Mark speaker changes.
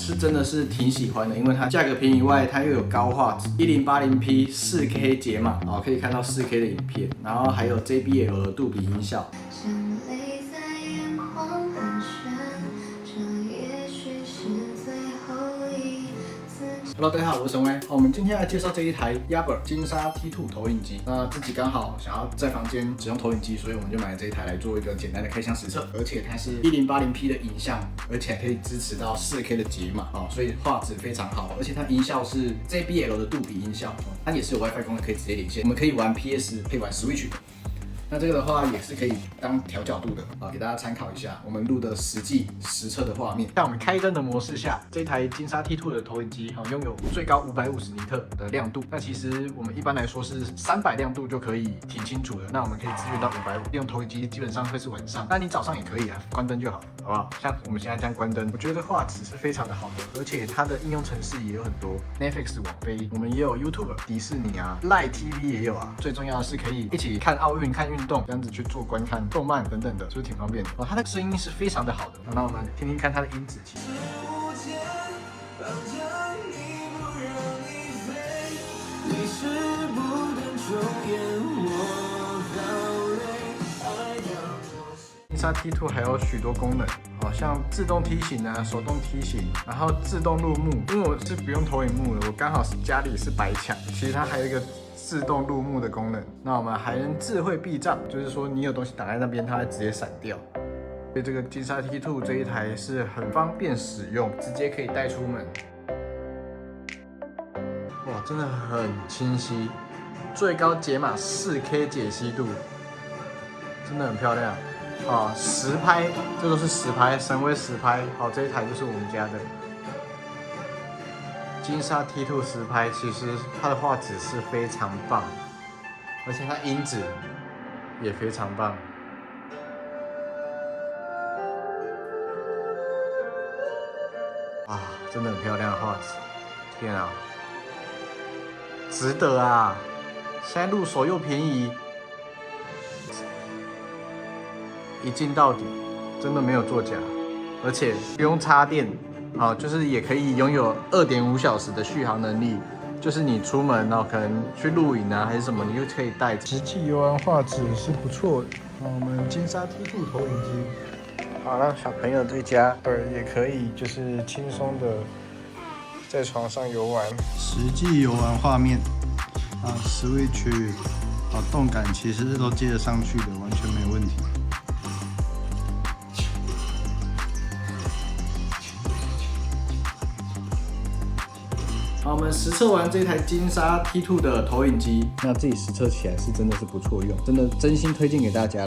Speaker 1: 是真的是挺喜欢的，因为它价格便宜以外，它又有高画质，1080p 4K 解码哦，可以看到4K 的影片，然后还有 JBL 的杜比音效。Hello， 大家好，我是陈威。我们今天来介绍这一台 Yabber 金沙 T2 投影机。那自己刚好想要在房间使用投影机，所以我们就买了这一台来做一个简单的开箱实测。而且它是1080p 的影像，而且还可以支持到4K 的解码哦，所以画质非常好。而且它音效是 JBL 的杜比音效，它也是有 WiFi 功能可以直接连线。我们可以玩 PS， 可以玩 Switch。那这个的话也是可以当调角度的啊，给大家参考一下我们录的实际实测的画面。在我们开灯的模式下，这台金沙 T2 的投影机拥有最高550尼特的亮度。那其实我们一般来说是300亮度就可以挺清楚的。那我们可以支援到550，用投影机基本上会是晚上，那你早上也可以啊，关灯就好，好不好？像我们现在这样关灯，我觉得画质是非常的好的，而且它的应用程式也有很多 ，Netflix 网飞，我们也有 YouTube、迪士尼啊，Line TV 也有啊。最重要的是可以一起看奥运、看运动，这样子去做观看动漫等等的，就是挺方便的哦。它的声音是非常的好的，那我们听听看它的音质。其实金沙 T2 还有许多功能，好像自动梯形啊、手动梯形，然后自动入幕。因为我是不用投影幕的，我刚好家里是白墙，其实它还有一个自动入幕的功能。那我们还能智慧避障，就是说你有东西挡在那边，它会直接闪掉。所以这个金沙 T2 这一台是很方便使用，直接可以带出门。哇，真的很清晰，最高解码4K 解析度，真的很漂亮。啊，实拍，这都是实拍，神威实拍。好，这一台就是我们家的金沙 T2 实拍，其实它的画质是非常棒，而且它音质也非常棒。啊，真的很漂亮的画质，天啊，值得啊！现在入手又便宜。一镜到底，真的没有作假，而且不用插电，啊，就是也可以拥有2.5小时的续航能力。就是你出门哦，可能去露营啊还是什么，你就可以带着。实际游玩画质是不错的。我们金沙 T2 投影机，好，让小朋友在家也可以就是轻松的在床上游玩。
Speaker 2: 实际游玩画面啊 ，Switch 动感其实都接得上去的，完全没问题。
Speaker 1: 好，我们实测完这台金沙 T2 的投影机，那自己实测起来是真的是不错用，真心推荐给大家。